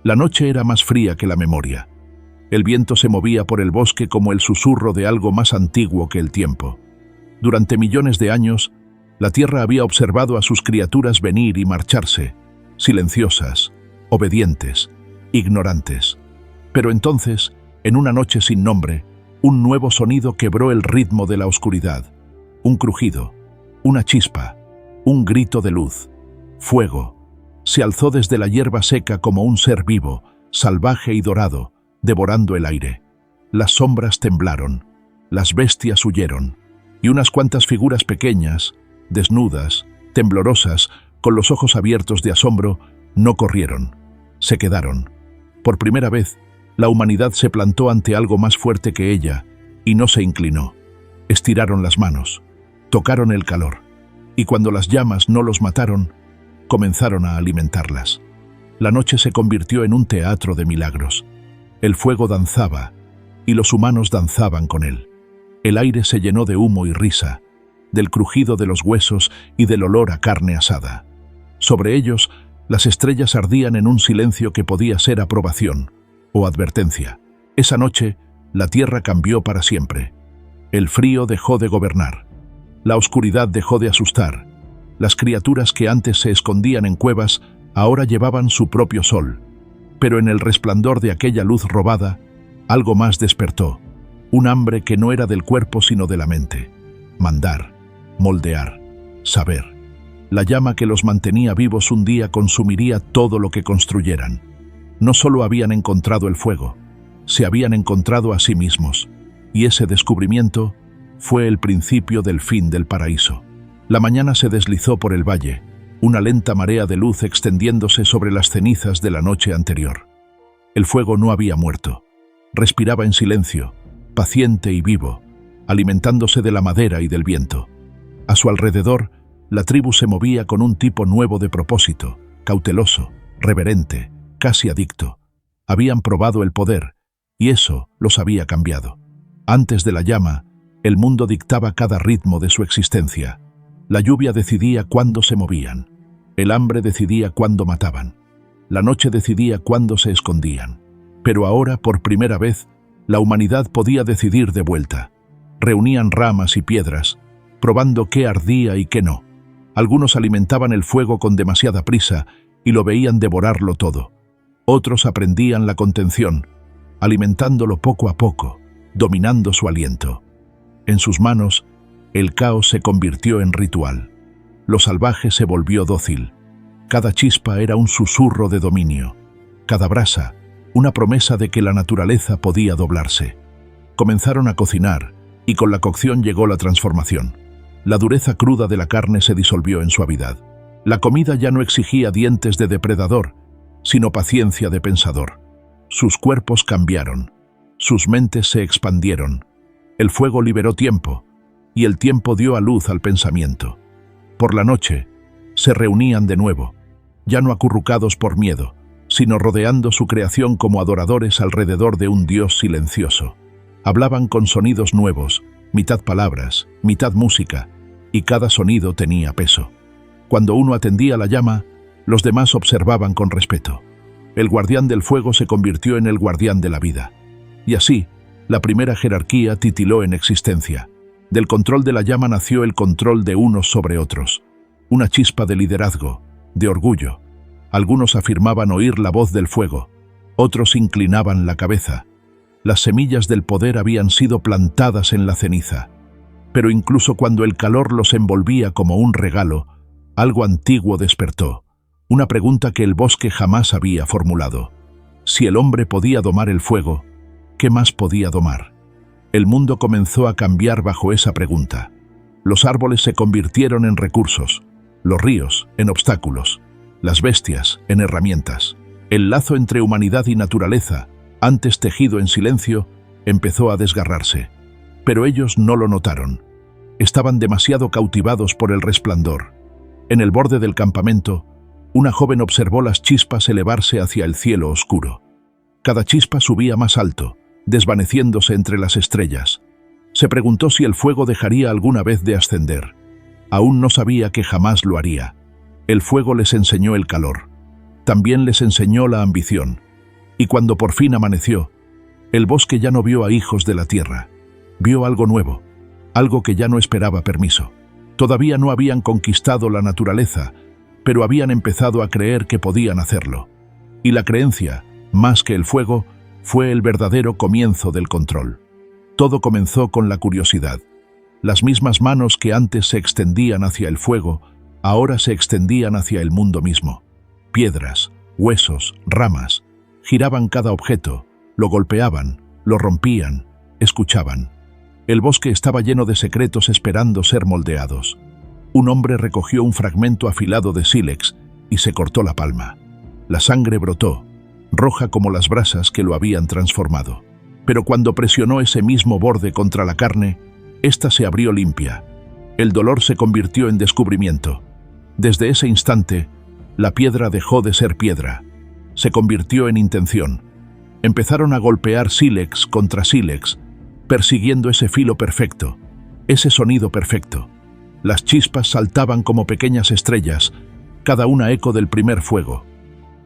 La noche era más fría que la memoria. El viento se movía por el bosque como el susurro de algo más antiguo que el tiempo. Durante millones de años, la tierra había observado a sus criaturas venir y marcharse, silenciosas, obedientes, ignorantes. Pero entonces, en una noche sin nombre, un nuevo sonido quebró el ritmo de la oscuridad. Un crujido, una chispa, un grito de luz. Fuego. Se alzó desde la hierba seca como un ser vivo, salvaje y dorado, devorando el aire. Las sombras temblaron, las bestias huyeron, y unas cuantas figuras pequeñas, desnudas, temblorosas, con los ojos abiertos de asombro, no corrieron, se quedaron. Por primera vez, la humanidad se plantó ante algo más fuerte que ella, y no se inclinó. Estiraron las manos, tocaron el calor, y cuando las llamas no los mataron, comenzaron a alimentarlas. La noche se convirtió en un teatro de milagros. El fuego danzaba, y los humanos danzaban con él. El aire se llenó de humo y risa, del crujido de los huesos y del olor a carne asada. Sobre ellos, las estrellas ardían en un silencio que podía ser aprobación o advertencia. Esa noche, la tierra cambió para siempre. El frío dejó de gobernar. La oscuridad dejó de asustar. Las criaturas que antes se escondían en cuevas ahora llevaban su propio sol. Pero en el resplandor de aquella luz robada, algo más despertó. Un hambre que no era del cuerpo sino de la mente. Mandar, moldear, saber. La llama que los mantenía vivos un día consumiría todo lo que construyeran. No solo habían encontrado el fuego, se habían encontrado a sí mismos, y ese descubrimiento fue el principio del fin del paraíso. La mañana se deslizó por el valle, una lenta marea de luz extendiéndose sobre las cenizas de la noche anterior. El fuego no había muerto. Respiraba en silencio, paciente y vivo, alimentándose de la madera y del viento. A su alrededor, la tribu se movía con un tipo nuevo de propósito, cauteloso, reverente, casi adicto. Habían probado el poder, y eso los había cambiado. Antes de la llama, el mundo dictaba cada ritmo de su existencia. La lluvia decidía cuándo se movían. El hambre decidía cuándo mataban. La noche decidía cuándo se escondían. Pero ahora, por primera vez, la humanidad podía decidir de vuelta. Reunían ramas y piedras, probando qué ardía y qué no. Algunos alimentaban el fuego con demasiada prisa y lo veían devorarlo todo. Otros aprendían la contención, alimentándolo poco a poco, dominando su aliento. En sus manos, el caos se convirtió en ritual. Lo salvaje se volvió dócil. Cada chispa era un susurro de dominio. Cada brasa, una promesa de que la naturaleza podía doblarse. Comenzaron a cocinar, y con la cocción llegó la transformación. La dureza cruda de la carne se disolvió en suavidad. La comida ya no exigía dientes de depredador, sino paciencia de pensador. Sus cuerpos cambiaron, sus mentes se expandieron. El fuego liberó tiempo, y el tiempo dio a luz al pensamiento. Por la noche, se reunían de nuevo, ya no acurrucados por miedo, sino rodeando su creación como adoradores alrededor de un Dios silencioso. Hablaban con sonidos nuevos, mitad palabras, mitad música, y cada sonido tenía peso. Cuando uno atendía la llama, los demás observaban con respeto. El guardián del fuego se convirtió en el guardián de la vida. Y así, la primera jerarquía titiló en existencia. Del control de la llama nació el control de unos sobre otros. Una chispa de liderazgo, de orgullo. Algunos afirmaban oír la voz del fuego, otros inclinaban la cabeza. Las semillas del poder habían sido plantadas en la ceniza. Pero incluso cuando el calor los envolvía como un regalo, algo antiguo despertó, una pregunta que el bosque jamás había formulado. Si el hombre podía domar el fuego, ¿qué más podía domar? El mundo comenzó a cambiar bajo esa pregunta. Los árboles se convirtieron en recursos, los ríos en obstáculos, las bestias en herramientas. El lazo entre humanidad y naturaleza, antes tejido en silencio, empezó a desgarrarse. Pero ellos no lo notaron. Estaban demasiado cautivados por el resplandor. En el borde del campamento, una joven observó las chispas elevarse hacia el cielo oscuro. Cada chispa subía más alto, desvaneciéndose entre las estrellas. Se preguntó si el fuego dejaría alguna vez de ascender. Aún no sabía que jamás lo haría. El fuego les enseñó el calor. También les enseñó la ambición, Y cuando por fin amaneció, el bosque ya no vio a hijos de la tierra. Vio algo nuevo, algo que ya no esperaba permiso. Todavía no habían conquistado la naturaleza, pero habían empezado a creer que podían hacerlo. Y la creencia, más que el fuego, fue el verdadero comienzo del control. Todo comenzó con la curiosidad. Las mismas manos que antes se extendían hacia el fuego, ahora se extendían hacia el mundo mismo. Piedras, huesos, ramas, giraban cada objeto, lo golpeaban, lo rompían, escuchaban. El bosque estaba lleno de secretos esperando ser moldeados. Un hombre recogió un fragmento afilado de sílex y se cortó la palma. La sangre brotó, roja como las brasas que lo habían transformado. Pero cuando presionó ese mismo borde contra la carne, ésta se abrió limpia. El dolor se convirtió en descubrimiento. Desde ese instante, la piedra dejó de ser piedra. Se convirtió en intención. Empezaron a golpear sílex contra sílex, persiguiendo ese filo perfecto, ese sonido perfecto. Las chispas saltaban como pequeñas estrellas, cada una eco del primer fuego.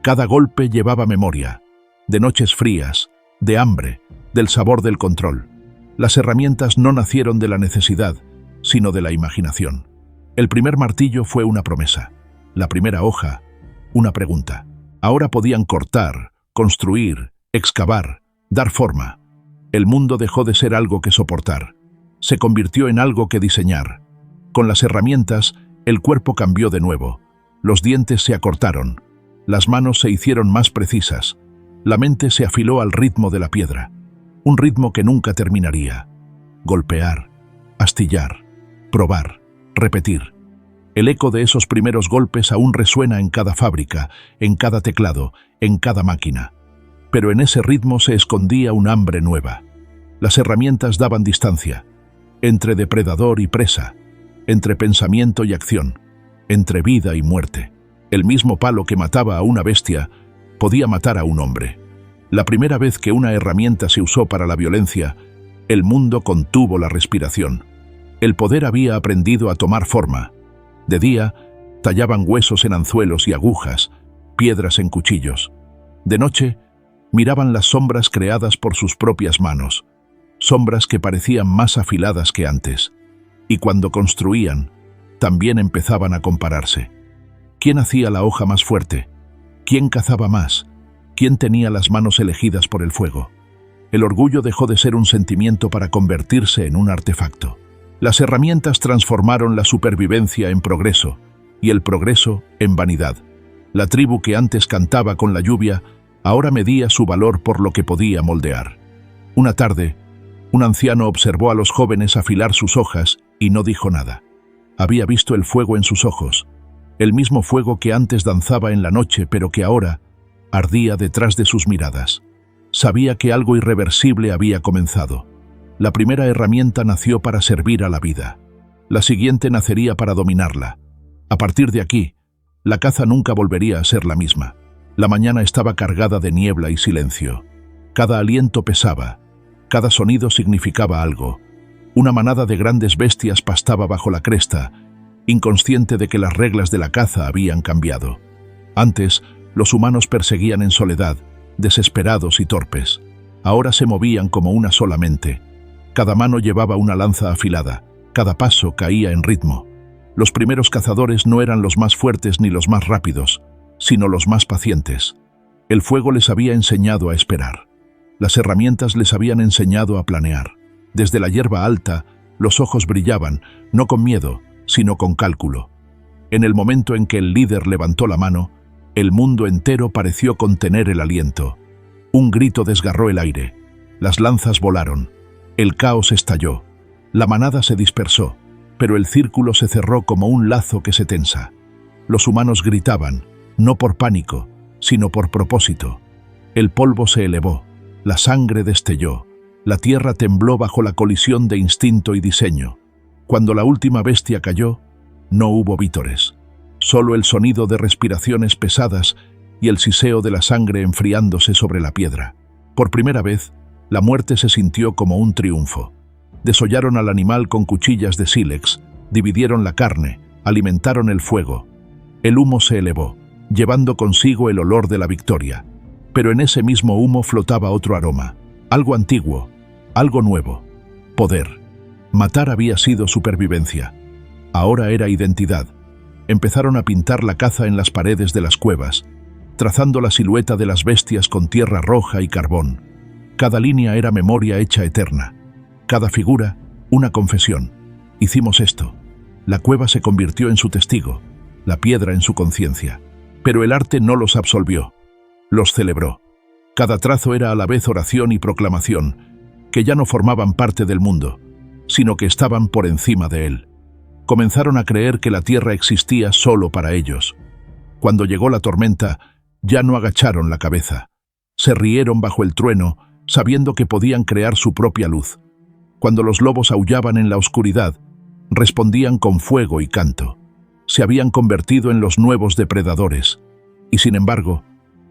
Cada golpe llevaba memoria, de noches frías, de hambre, del sabor del control. Las herramientas no nacieron de la necesidad, sino de la imaginación. El primer martillo fue una promesa. La primera hoja, una pregunta. Ahora podían cortar, construir, excavar, dar forma. El mundo dejó de ser algo que soportar. Se convirtió en algo que diseñar. Con las herramientas, el cuerpo cambió de nuevo. Los dientes se acortaron. Las manos se hicieron más precisas. La mente se afiló al ritmo de la piedra. Un ritmo que nunca terminaría. Golpear, astillar, probar, repetir. El eco de esos primeros golpes aún resuena en cada fábrica, en cada teclado, en cada máquina. Pero en ese ritmo se escondía un hambre nueva. Las herramientas daban distancia, entre depredador y presa, entre pensamiento y acción, entre vida y muerte. El mismo palo que mataba a una bestia podía matar a un hombre. La primera vez que una herramienta se usó para la violencia, el mundo contuvo la respiración. El poder había aprendido a tomar forma. De día, tallaban huesos en anzuelos y agujas, piedras en cuchillos. De noche, miraban las sombras creadas por sus propias manos, sombras que parecían más afiladas que antes. Y cuando construían, también empezaban a compararse. ¿Quién hacía la hoja más fuerte? ¿Quién cazaba más? ¿Quién tenía las manos elegidas por el fuego? El orgullo dejó de ser un sentimiento para convertirse en un artefacto. Las herramientas transformaron la supervivencia en progreso, y el progreso en vanidad. La tribu que antes cantaba con la lluvia, ahora medía su valor por lo que podía moldear. Una tarde, un anciano observó a los jóvenes afilar sus hojas y no dijo nada. Había visto el fuego en sus ojos, el mismo fuego que antes danzaba en la noche, pero que ahora ardía detrás de sus miradas. Sabía que algo irreversible había comenzado. La primera herramienta nació para servir a la vida. La siguiente nacería para dominarla. A partir de aquí, la caza nunca volvería a ser la misma. La mañana estaba cargada de niebla y silencio. Cada aliento pesaba. Cada sonido significaba algo. Una manada de grandes bestias pastaba bajo la cresta, inconsciente de que las reglas de la caza habían cambiado. Antes, los humanos perseguían en soledad, desesperados y torpes. Ahora se movían como una sola mente. Cada mano llevaba una lanza afilada, cada paso caía en ritmo. Los primeros cazadores no eran los más fuertes ni los más rápidos, sino los más pacientes. El fuego les había enseñado a esperar. Las herramientas les habían enseñado a planear. Desde la hierba alta, los ojos brillaban, no con miedo, sino con cálculo. En el momento en que el líder levantó la mano, el mundo entero pareció contener el aliento. Un grito desgarró el aire. Las lanzas volaron. El caos estalló. La manada se dispersó, pero el círculo se cerró como un lazo que se tensa. Los humanos gritaban, no por pánico, sino por propósito. El polvo se elevó, la sangre destelló, la tierra tembló bajo la colisión de instinto y diseño. Cuando la última bestia cayó, no hubo vítores. Solo el sonido de respiraciones pesadas y el siseo de la sangre enfriándose sobre la piedra. Por primera vez, la muerte se sintió como un triunfo. Desollaron al animal con cuchillas de sílex, dividieron la carne, alimentaron el fuego. El humo se elevó, llevando consigo el olor de la victoria. Pero en ese mismo humo flotaba otro aroma, algo antiguo, algo nuevo, poder. Matar había sido supervivencia, ahora era identidad. Empezaron a pintar la caza en las paredes de las cuevas, trazando la silueta de las bestias con tierra roja y carbón. Cada línea era memoria hecha eterna, cada figura una confesión. Hicimos esto. La cueva se convirtió en su testigo, la piedra en su conciencia. Pero el arte no los absolvió, los celebró. Cada trazo era a la vez oración y proclamación, que ya no formaban parte del mundo, sino que estaban por encima de él. Comenzaron a creer que la tierra existía solo para ellos. Cuando llegó la tormenta, ya no agacharon la cabeza. Se rieron bajo el trueno, sabiendo que podían crear su propia luz. Cuando los lobos aullaban en la oscuridad, respondían con fuego y canto. Se habían convertido en los nuevos depredadores. Y sin embargo,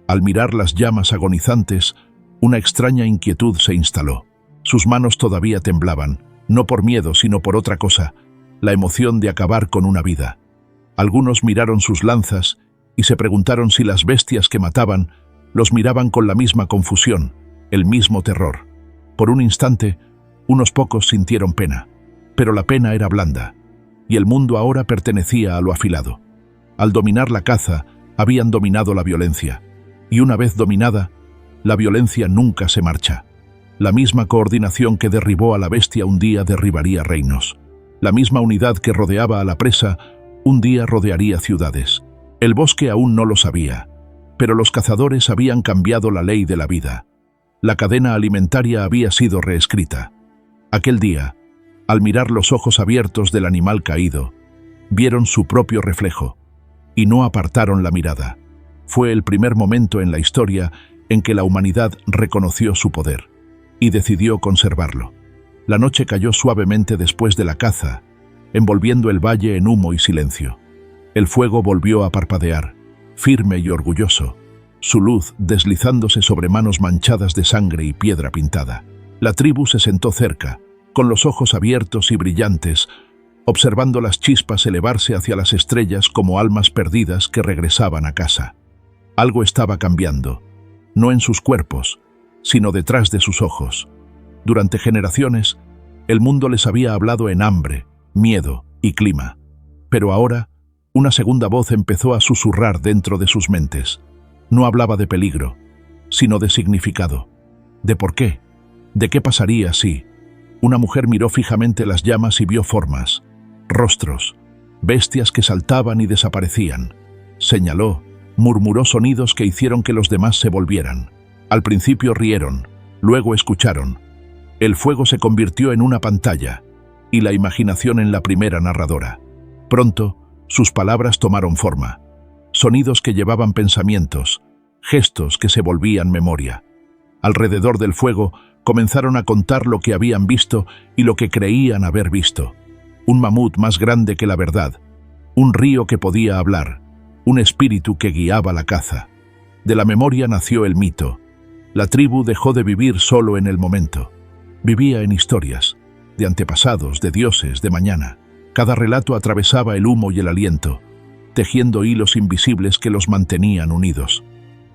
al mirar las llamas agonizantes, una extraña inquietud se instaló. Sus manos todavía temblaban, no por miedo, sino por otra cosa, la emoción de acabar con una vida. Algunos miraron sus lanzas y se preguntaron si las bestias que mataban los miraban con la misma confusión, el mismo terror. Por un instante, unos pocos sintieron pena, pero la pena era blanda, y el mundo ahora pertenecía a lo afilado. Al dominar la caza, habían dominado la violencia, y una vez dominada, la violencia nunca se marcha. La misma coordinación que derribó a la bestia un día derribaría reinos. La misma unidad que rodeaba a la presa un día rodearía ciudades. El bosque aún no lo sabía, pero los cazadores habían cambiado la ley de la vida. La cadena alimentaria había sido reescrita. Aquel día, al mirar los ojos abiertos del animal caído, vieron su propio reflejo y no apartaron la mirada. Fue el primer momento en la historia en que la humanidad reconoció su poder y decidió conservarlo. La noche cayó suavemente después de la caza, envolviendo el valle en humo y silencio. El fuego volvió a parpadear, firme y orgulloso, su luz deslizándose sobre manos manchadas de sangre y piedra pintada. La tribu se sentó cerca, con los ojos abiertos y brillantes, observando las chispas elevarse hacia las estrellas como almas perdidas que regresaban a casa. Algo estaba cambiando, no en sus cuerpos, sino detrás de sus ojos. Durante generaciones, el mundo les había hablado en hambre, miedo y clima. Pero ahora, una segunda voz empezó a susurrar dentro de sus mentes. No hablaba de peligro, sino de significado. ¿De por qué? ¿De qué pasaría si? Una mujer miró fijamente las llamas y vio formas, rostros, bestias que saltaban y desaparecían. Señaló, murmuró sonidos que hicieron que los demás se volvieran. Al principio rieron, luego escucharon. El fuego se convirtió en una pantalla y la imaginación en la primera narradora. Pronto, sus palabras tomaron forma. Sonidos que llevaban pensamientos, gestos que se volvían memoria. Alrededor del fuego comenzaron a contar lo que habían visto y lo que creían haber visto. Un mamut más grande que la verdad, un río que podía hablar, un espíritu que guiaba la caza. De la memoria nació el mito. La tribu dejó de vivir solo en el momento. Vivía en historias, de antepasados, de dioses, de mañana. Cada relato atravesaba el humo y el aliento, tejiendo hilos invisibles que los mantenían unidos.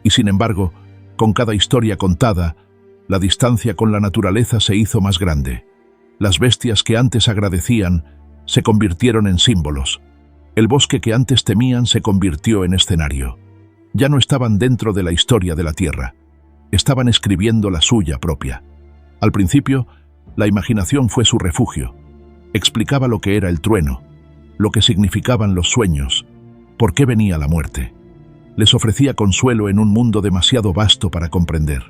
Y sin embargo, con cada historia contada, la distancia con la naturaleza se hizo más grande. Las bestias que antes agradecían se convirtieron en símbolos. El bosque que antes temían se convirtió en escenario. Ya no estaban dentro de la historia de la tierra. Estaban escribiendo la suya propia. Al principio, la imaginación fue su refugio. Explicaba lo que era el trueno, lo que significaban los sueños, por qué venía la muerte. Les ofrecía consuelo en un mundo demasiado vasto para comprender.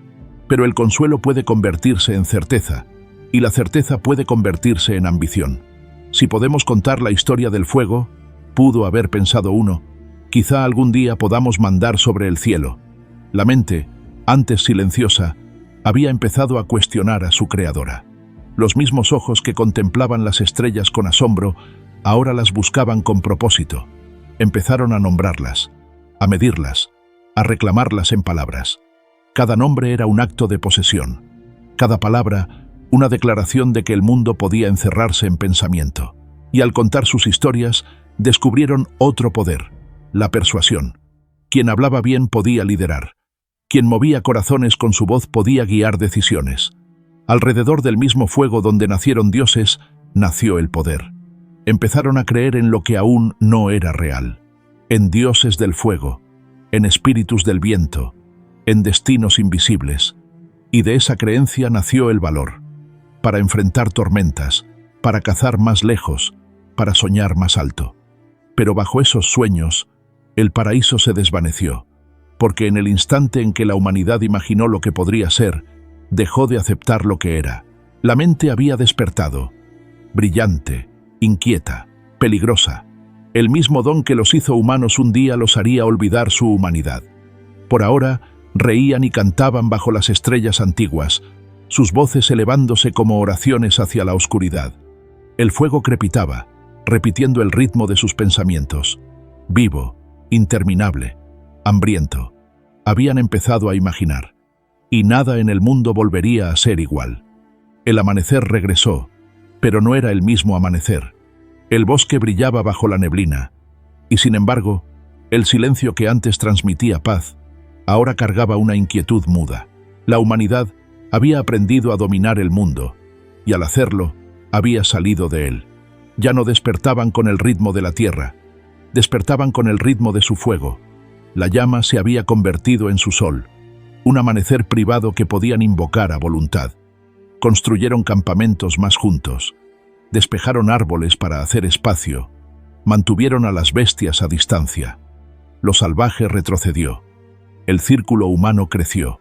Pero el consuelo puede convertirse en certeza, y la certeza puede convertirse en ambición. Si podemos contar la historia del fuego, pudo haber pensado uno, quizá algún día podamos mandar sobre el cielo. La mente, antes silenciosa, había empezado a cuestionar a su creadora. Los mismos ojos que contemplaban las estrellas con asombro, ahora las buscaban con propósito. Empezaron a nombrarlas, a medirlas, a reclamarlas en palabras. Cada nombre era un acto de posesión. Cada palabra, una declaración de que el mundo podía encerrarse en pensamiento. Y al contar sus historias, descubrieron otro poder, la persuasión. Quien hablaba bien podía liderar. Quien movía corazones con su voz podía guiar decisiones. Alrededor del mismo fuego donde nacieron dioses, nació el poder. Empezaron a creer en lo que aún no era real, en dioses del fuego, en espíritus del viento, en destinos invisibles. Y de esa creencia nació el valor, para enfrentar tormentas, para cazar más lejos, para soñar más alto. Pero bajo esos sueños, el paraíso se desvaneció, porque en el instante en que la humanidad imaginó lo que podría ser, dejó de aceptar lo que era. La mente había despertado, brillante, inquieta, peligrosa. El mismo don que los hizo humanos un día los haría olvidar su humanidad. Por ahora, reían y cantaban bajo las estrellas antiguas, sus voces elevándose como oraciones hacia la oscuridad. El fuego crepitaba, repitiendo el ritmo de sus pensamientos. Vivo, interminable, hambriento. Habían empezado a imaginar, y nada en el mundo volvería a ser igual. El amanecer regresó, pero no era el mismo amanecer. El bosque brillaba bajo la neblina, y sin embargo, el silencio que antes transmitía paz, ahora cargaba una inquietud muda. La humanidad había aprendido a dominar el mundo, y al hacerlo, había salido de él. Ya no despertaban con el ritmo de la tierra, despertaban con el ritmo de su fuego. La llama se había convertido en su sol, un amanecer privado que podían invocar a voluntad. Construyeron campamentos más juntos, despejaron árboles para hacer espacio, mantuvieron a las bestias a distancia. Lo salvaje retrocedió, el círculo humano creció.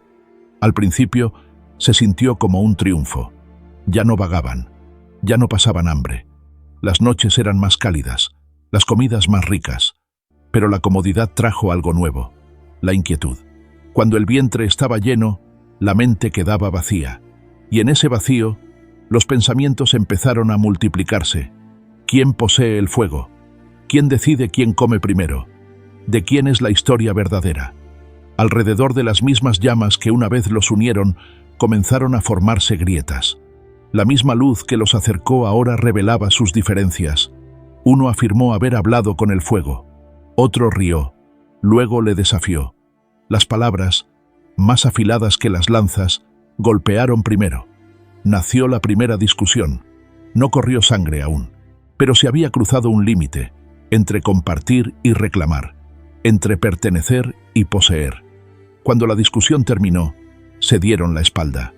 Al principio se sintió como un triunfo. Ya no vagaban, ya no pasaban hambre. Las noches eran más cálidas, las comidas más ricas. Pero la comodidad trajo algo nuevo, la inquietud. Cuando el vientre estaba lleno, la mente quedaba vacía. Y en ese vacío, los pensamientos empezaron a multiplicarse. ¿Quién posee el fuego? ¿Quién decide quién come primero? ¿De quién es la historia verdadera? Alrededor de las mismas llamas que una vez los unieron, comenzaron a formarse grietas. La misma luz que los acercó ahora revelaba sus diferencias. Uno afirmó haber hablado con el fuego. Otro rió, luego le desafió. Las palabras, más afiladas que las lanzas, golpearon primero. Nació la primera discusión. No corrió sangre aún, pero se había cruzado un límite entre compartir y reclamar, entre pertenecer y poseer. Cuando la discusión terminó, se dieron la espalda.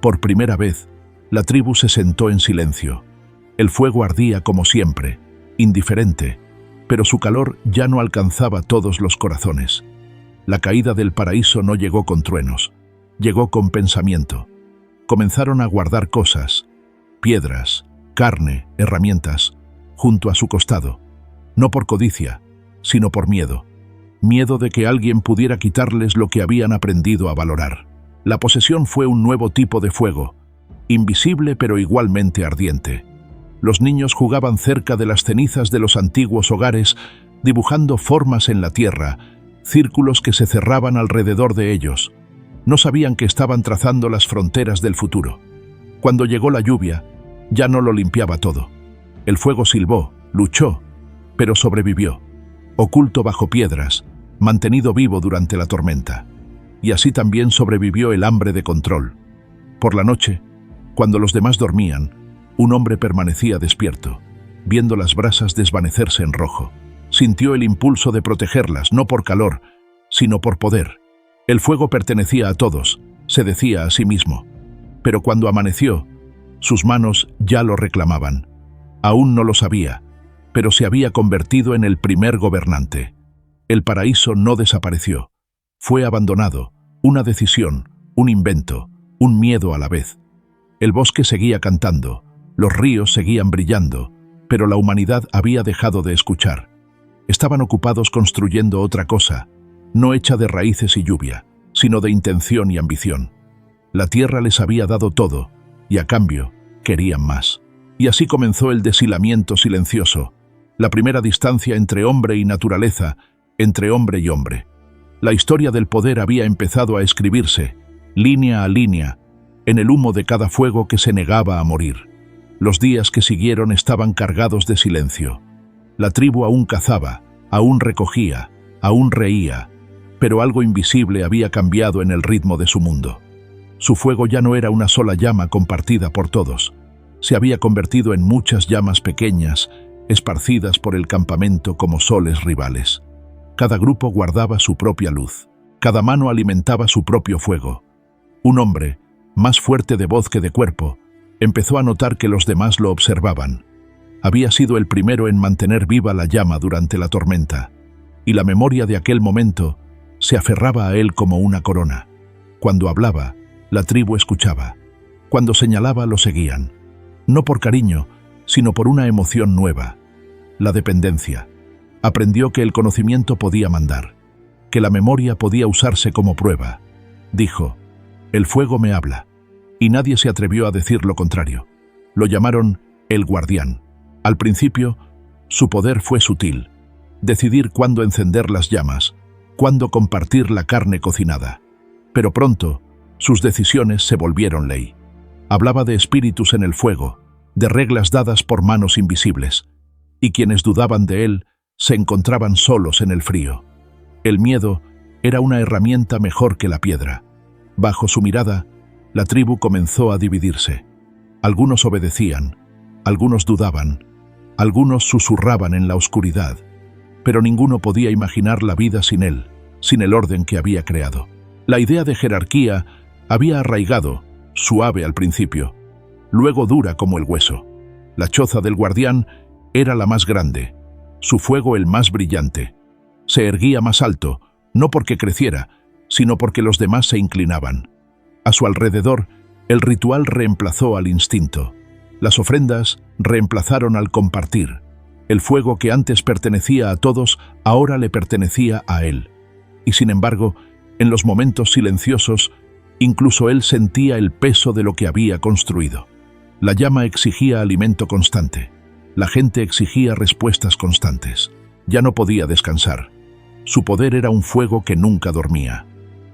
Por primera vez, la tribu se sentó en silencio. El fuego ardía como siempre, indiferente, pero su calor ya no alcanzaba todos los corazones. La caída del paraíso no llegó con truenos, llegó con pensamiento. Comenzaron a guardar cosas, piedras, carne, herramientas, junto a su costado, no por codicia, sino por miedo. Miedo de que alguien pudiera quitarles lo que habían aprendido a valorar. La posesión fue un nuevo tipo de fuego, invisible pero igualmente ardiente. Los niños jugaban cerca de las cenizas de los antiguos hogares, dibujando formas en la tierra, círculos que se cerraban alrededor de ellos. No sabían que estaban trazando las fronteras del futuro. Cuando llegó la lluvia, ya no lo limpiaba todo. El fuego silbó, luchó, pero sobrevivió, oculto bajo piedras, mantenido vivo durante la tormenta. Y así también sobrevivió el hambre de control. Por la noche, cuando los demás dormían, un hombre permanecía despierto, viendo las brasas desvanecerse en rojo. Sintió el impulso de protegerlas, no por calor, sino por poder. El fuego pertenecía a todos, se decía a sí mismo. Pero cuando amaneció, sus manos ya lo reclamaban. Aún no lo sabía, pero se había convertido en el primer gobernante. El paraíso no desapareció. Fue abandonado, una decisión, un invento, un miedo a la vez. El bosque seguía cantando, los ríos seguían brillando, pero la humanidad había dejado de escuchar. Estaban ocupados construyendo otra cosa, no hecha de raíces y lluvia, sino de intención y ambición. La tierra les había dado todo, y a cambio, querían más. Y así comenzó el deshilamiento silencioso, la primera distancia entre hombre y naturaleza, entre hombre y hombre. La historia del poder había empezado a escribirse, línea a línea, en el humo de cada fuego que se negaba a morir. Los días que siguieron estaban cargados de silencio. La tribu aún cazaba, aún recogía, aún reía, Pero algo invisible había cambiado en el ritmo de su mundo. Su fuego ya no era una sola llama compartida por todos. Se había convertido en muchas llamas pequeñas, esparcidas por el campamento como soles rivales. Cada grupo guardaba su propia luz. Cada mano alimentaba su propio fuego. Un hombre, más fuerte de voz que de cuerpo, empezó a notar que los demás lo observaban. Había sido el primero en mantener viva la llama durante la tormenta, y la memoria de aquel momento se aferraba a él como una corona. Cuando hablaba, la tribu escuchaba. Cuando señalaba, lo seguían. No por cariño, sino por una emoción nueva: la dependencia. Aprendió que el conocimiento podía mandar, que la memoria podía usarse como prueba. Dijo: «El fuego me habla», y nadie se atrevió a decir lo contrario. Lo llamaron el guardián. Al principio, su poder fue sutil: decidir cuándo encender las llamas, cuándo compartir la carne cocinada. Pero pronto, sus decisiones se volvieron ley. Hablaba de espíritus en el fuego, de reglas dadas por manos invisibles, y quienes dudaban de él se encontraban solos en el frío. El miedo era una herramienta mejor que la piedra. Bajo su mirada, la tribu comenzó a dividirse. Algunos obedecían, algunos dudaban, algunos susurraban en la oscuridad, pero ninguno podía imaginar la vida sin él, sin el orden que había creado. La idea de jerarquía había arraigado, suave al principio, luego dura como el hueso. La choza del guardián era la más grande, su fuego el más brillante. Se erguía más alto, no porque creciera, sino porque los demás se inclinaban. A su alrededor, el ritual reemplazó al instinto. Las ofrendas reemplazaron al compartir. El fuego que antes pertenecía a todos, ahora le pertenecía a él. Y sin embargo, en los momentos silenciosos, incluso él sentía el peso de lo que había construido. La llama exigía alimento constante. La gente exigía respuestas constantes. Ya no podía descansar. Su poder era un fuego que nunca dormía.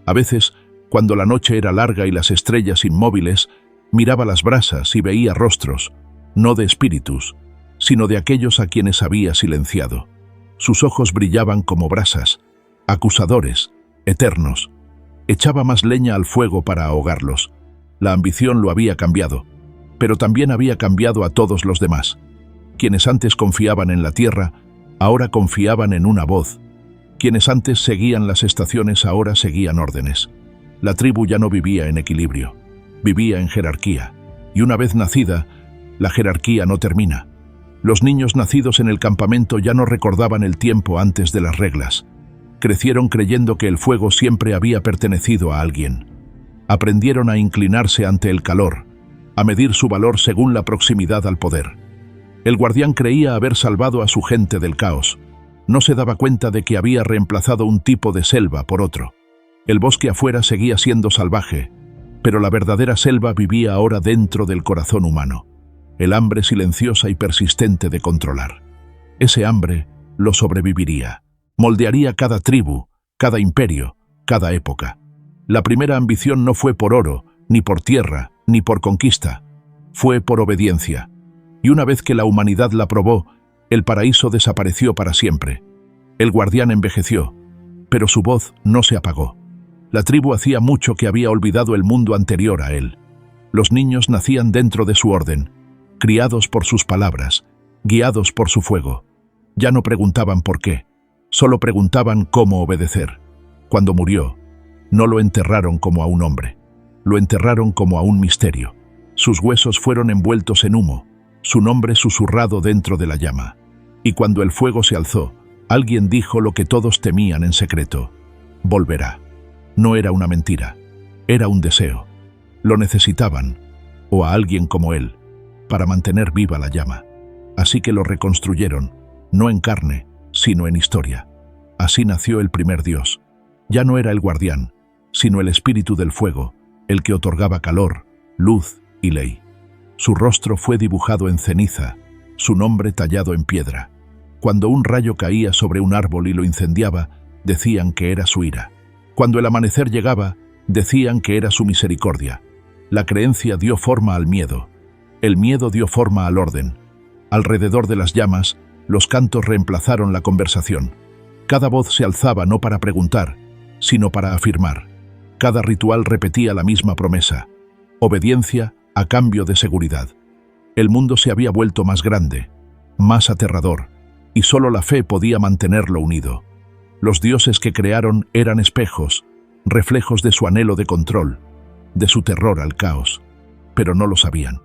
A veces, cuando la noche era larga y las estrellas inmóviles, miraba las brasas y veía rostros, no de espíritus, sino de aquellos a quienes había silenciado. Sus ojos brillaban como brasas, acusadores, eternos. Echaba más leña al fuego para ahogarlos. La ambición lo había cambiado, pero también había cambiado a todos los demás. Quienes antes confiaban en la tierra, ahora confiaban en una voz. Quienes antes seguían las estaciones, ahora seguían órdenes. La tribu ya no vivía en equilibrio, vivía en jerarquía. Y una vez nacida, la jerarquía no termina. Los niños nacidos en el campamento ya no recordaban el tiempo antes de las reglas. Crecieron creyendo que el fuego siempre había pertenecido a alguien. Aprendieron a inclinarse ante el calor, a medir su valor según la proximidad al poder. El guardián creía haber salvado a su gente del caos. No se daba cuenta de que había reemplazado un tipo de selva por otro. El bosque afuera seguía siendo salvaje, pero la verdadera selva vivía ahora dentro del corazón humano. El hambre silenciosa y persistente de controlar. Ese hambre lo sobreviviría. Moldearía cada tribu, cada imperio, cada época. La primera ambición no fue por oro, ni por tierra, ni por conquista. Fue por obediencia. Y una vez que la humanidad la probó, el paraíso desapareció para siempre. El guardián envejeció, pero su voz no se apagó. La tribu hacía mucho que había olvidado el mundo anterior a él. Los niños nacían dentro de su orden, criados por sus palabras, guiados por su fuego. Ya no preguntaban por qué, solo preguntaban cómo obedecer. Cuando murió, no lo enterraron como a un hombre, lo enterraron como a un misterio. Sus huesos fueron envueltos en humo, su nombre susurrado dentro de la llama. Y cuando el fuego se alzó, alguien dijo lo que todos temían en secreto: volverá. No era una mentira, era un deseo. Lo necesitaban, o a alguien como él, para mantener viva la llama. Así que lo reconstruyeron, no en carne, sino en historia. Así nació el primer dios. Ya no era el guardián, sino el espíritu del fuego, el que otorgaba calor, luz y ley. Su rostro fue dibujado en ceniza, su nombre tallado en piedra. Cuando un rayo caía sobre un árbol y lo incendiaba, decían que era su ira. Cuando el amanecer llegaba, decían que era su misericordia. La creencia dio forma al miedo. El miedo dio forma al orden. Alrededor de las llamas, los cantos reemplazaron la conversación. Cada voz se alzaba no para preguntar, sino para afirmar. Cada ritual repetía la misma promesa: obediencia a cambio de seguridad. El mundo se había vuelto más grande, más aterrador, y solo la fe podía mantenerlo unido. Los dioses que crearon eran espejos, reflejos de su anhelo de control, de su terror al caos. Pero no lo sabían.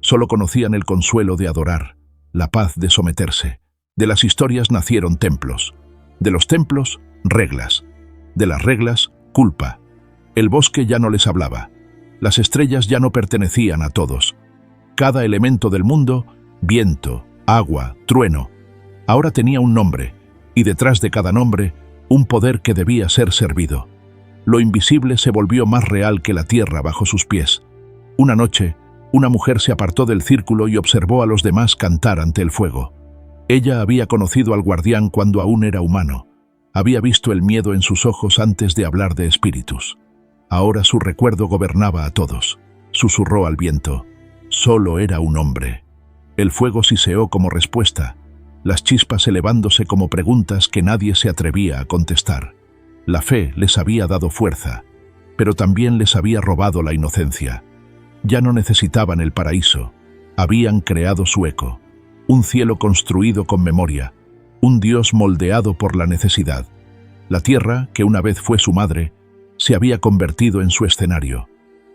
Solo conocían el consuelo de adorar, la paz de someterse. De las historias nacieron templos. De los templos, reglas. De las reglas, culpa. El bosque ya no les hablaba. Las estrellas ya no pertenecían a todos. Cada elemento del mundo, viento, agua, trueno, ahora tenía un nombre, y detrás de cada nombre, un poder que debía ser servido. Lo invisible se volvió más real que la tierra bajo sus pies. Una noche, una mujer se apartó del círculo y observó a los demás cantar ante el fuego. Ella había conocido al guardián cuando aún era humano. Había visto el miedo en sus ojos antes de hablar de espíritus. Ahora su recuerdo gobernaba a todos. Susurró al viento: solo era un hombre. El fuego siseó como respuesta, las chispas elevándose como preguntas que nadie se atrevía a contestar. La fe les había dado fuerza, pero también les había robado la inocencia. Ya no necesitaban el paraíso, habían creado su eco, un cielo construido con memoria, un Dios moldeado por la necesidad. La tierra, que una vez fue su madre, se había convertido en su escenario.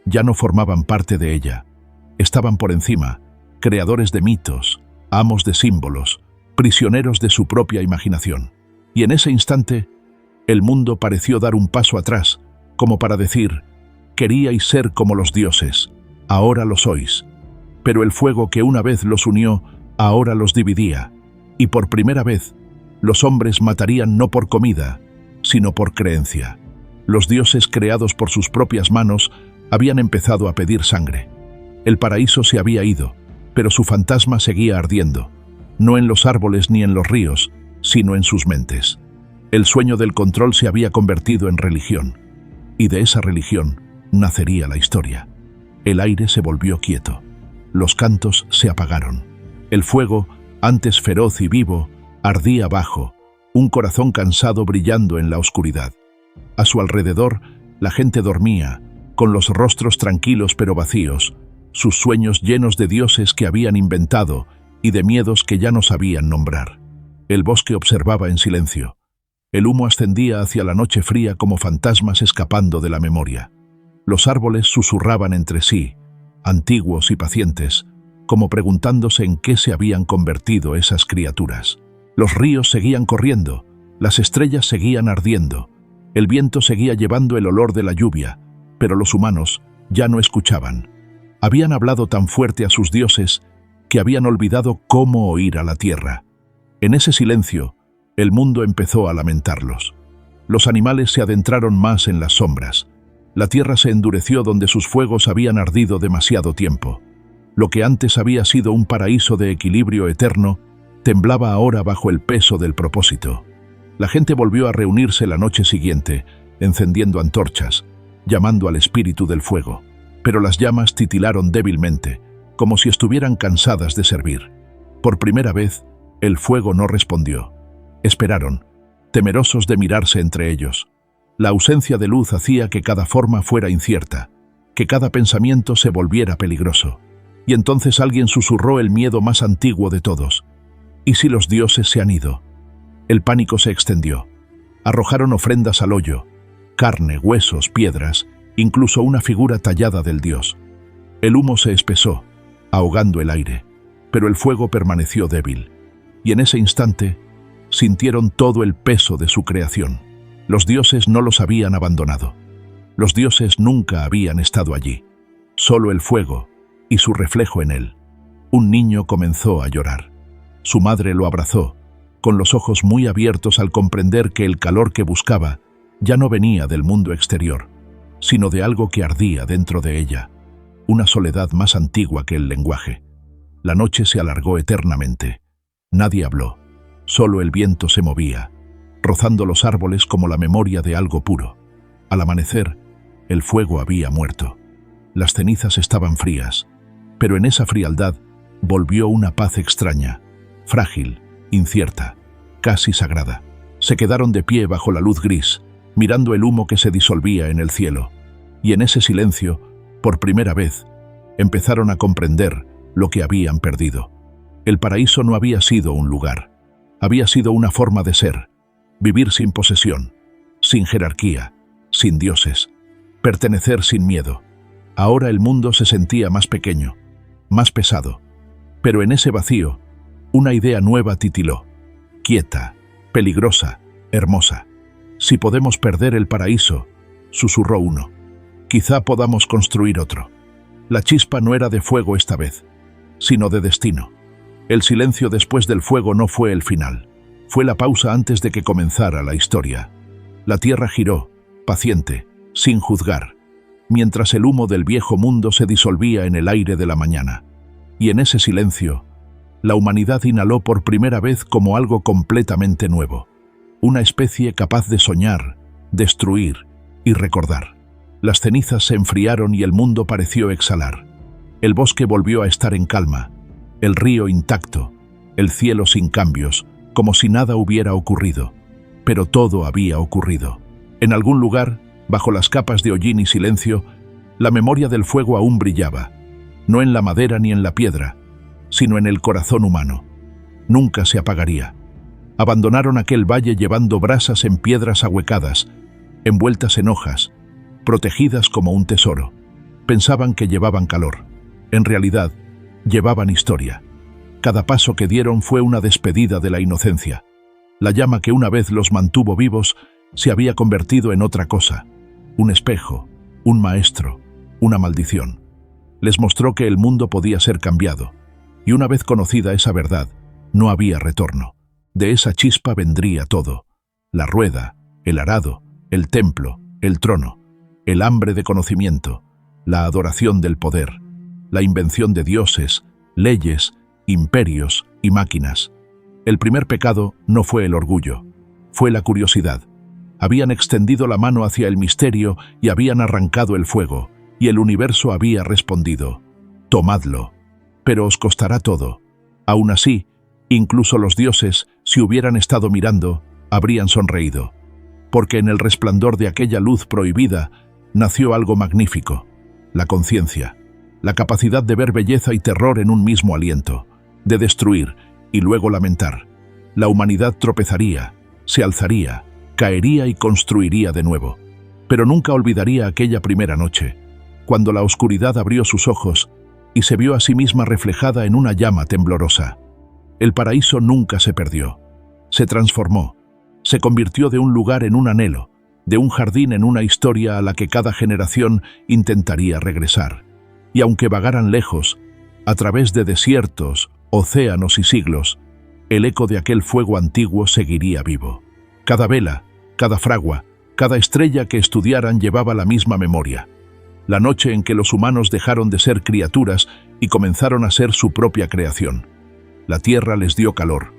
Ya no formaban parte de ella. Estaban por encima, creadores de mitos, amos de símbolos, prisioneros de su propia imaginación. Y en ese instante, el mundo pareció dar un paso atrás, como para decir: queríais ser como los dioses, ahora lo sois. Pero el fuego que una vez los unió, ahora los dividía. Y por primera vez, los hombres matarían no por comida, sino por creencia. Los dioses creados por sus propias manos habían empezado a pedir sangre. El paraíso se había ido, pero su fantasma seguía ardiendo, no en los árboles ni en los ríos, sino en sus mentes. El sueño del control se había convertido en religión, y de esa religión nacería la historia. El aire se volvió quieto, los cantos se apagaron. El fuego, antes feroz y vivo, ardía bajo, un corazón cansado brillando en la oscuridad. A su alrededor, la gente dormía, con los rostros tranquilos pero vacíos, sus sueños llenos de dioses que habían inventado y de miedos que ya no sabían nombrar. El bosque observaba en silencio. El humo ascendía hacia la noche fría como fantasmas escapando de la memoria. Los árboles susurraban entre sí, antiguos y pacientes, como preguntándose en qué se habían convertido esas criaturas. Los ríos seguían corriendo, las estrellas seguían ardiendo, el viento seguía llevando el olor de la lluvia, pero los humanos ya no escuchaban. Habían hablado tan fuerte a sus dioses que habían olvidado cómo oír a la tierra. En ese silencio, el mundo empezó a lamentarlos. Los animales se adentraron más en las sombras. La tierra se endureció donde sus fuegos habían ardido demasiado tiempo. Lo que antes había sido un paraíso de equilibrio eterno, temblaba ahora bajo el peso del propósito. La gente volvió a reunirse la noche siguiente, encendiendo antorchas, llamando al espíritu del fuego. Pero las llamas titilaron débilmente, como si estuvieran cansadas de servir. Por primera vez, el fuego no respondió. Esperaron, temerosos de mirarse entre ellos. La ausencia de luz hacía que cada forma fuera incierta, que cada pensamiento se volviera peligroso. Y entonces alguien susurró el miedo más antiguo de todos. ¿Y si los dioses se han ido? El pánico se extendió. Arrojaron ofrendas al hoyo, carne, huesos, piedras, incluso una figura tallada del dios. El humo se espesó, ahogando el aire, pero el fuego permaneció débil. Y en ese instante, sintieron todo el peso de su creación. Los dioses no los habían abandonado. Los dioses nunca habían estado allí. Solo el fuego y su reflejo en él. Un niño comenzó a llorar. Su madre lo abrazó, con los ojos muy abiertos al comprender que el calor que buscaba ya no venía del mundo exterior, sino de algo que ardía dentro de ella, una soledad más antigua que el lenguaje. La noche se alargó eternamente. Nadie habló, solo el viento se movía, rozando los árboles como la memoria de algo puro. Al amanecer, el fuego había muerto. Las cenizas estaban frías, pero en esa frialdad volvió una paz extraña, frágil, incierta, casi sagrada. Se quedaron de pie bajo la luz gris, mirando el humo que se disolvía en el cielo. Y en ese silencio, por primera vez, empezaron a comprender lo que habían perdido. El paraíso no había sido un lugar, había sido una forma de ser, vivir sin posesión, sin jerarquía, sin dioses, pertenecer sin miedo. Ahora el mundo se sentía más pequeño, más pesado, pero en ese vacío, una idea nueva titiló, quieta, peligrosa, hermosa. Si podemos perder el paraíso, susurró uno, quizá podamos construir otro. La chispa no era de fuego esta vez, sino de destino. El silencio después del fuego no fue el final, fue la pausa antes de que comenzara la historia. La tierra giró, paciente, sin juzgar, mientras el humo del viejo mundo se disolvía en el aire de la mañana. Y en ese silencio, la humanidad inhaló por primera vez como algo completamente nuevo, una especie capaz de soñar, destruir y recordar. Las cenizas se enfriaron y el mundo pareció exhalar. El bosque volvió a estar en calma, el río intacto, el cielo sin cambios, como si nada hubiera ocurrido. Pero todo había ocurrido. En algún lugar, bajo las capas de hollín y silencio, la memoria del fuego aún brillaba, no en la madera ni en la piedra, sino en el corazón humano. Nunca se apagaría. Abandonaron aquel valle llevando brasas en piedras ahuecadas, envueltas en hojas, protegidas como un tesoro. Pensaban que llevaban calor. En realidad, llevaban historia. Cada paso que dieron fue una despedida de la inocencia. La llama que una vez los mantuvo vivos se había convertido en otra cosa, un espejo, un maestro, una maldición. Les mostró que el mundo podía ser cambiado, y una vez conocida esa verdad, no había retorno. De esa chispa vendría todo: la rueda, el arado, el templo, el trono, el hambre de conocimiento, la adoración del poder, la invención de dioses, leyes, imperios y máquinas. El primer pecado no fue el orgullo, fue la curiosidad. Habían extendido la mano hacia el misterio y habían arrancado el fuego, y el universo había respondido: tomadlo, pero os costará todo. Aún así, incluso los dioses, si hubieran estado mirando, habrían sonreído, porque en el resplandor de aquella luz prohibida nació algo magnífico: la conciencia, la capacidad de ver belleza y terror en un mismo aliento, de destruir y luego lamentar. La humanidad tropezaría, se alzaría, caería y construiría de nuevo. Pero nunca olvidaría aquella primera noche, cuando la oscuridad abrió sus ojos y se vio a sí misma reflejada en una llama temblorosa. El paraíso nunca se perdió. Se transformó, se convirtió de un lugar en un anhelo, de un jardín en una historia a la que cada generación intentaría regresar. Y aunque vagaran lejos, a través de desiertos, océanos y siglos, el eco de aquel fuego antiguo seguiría vivo. Cada vela, cada fragua, cada estrella que estudiaran llevaba la misma memoria: la noche en que los humanos dejaron de ser criaturas y comenzaron a ser su propia creación. La tierra les dio calor,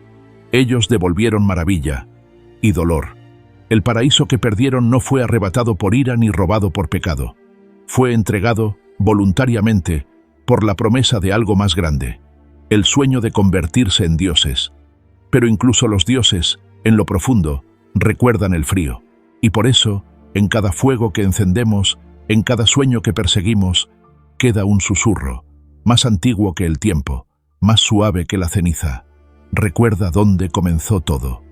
ellos devolvieron maravilla y dolor. El paraíso que perdieron no fue arrebatado por ira ni robado por pecado. Fue entregado, voluntariamente, por la promesa de algo más grande: el sueño de convertirse en dioses. Pero incluso los dioses, en lo profundo, recuerdan el frío. Y por eso, en cada fuego que encendemos, en cada sueño que perseguimos, queda un susurro, más antiguo que el tiempo, más suave que la ceniza. Recuerda dónde comenzó todo.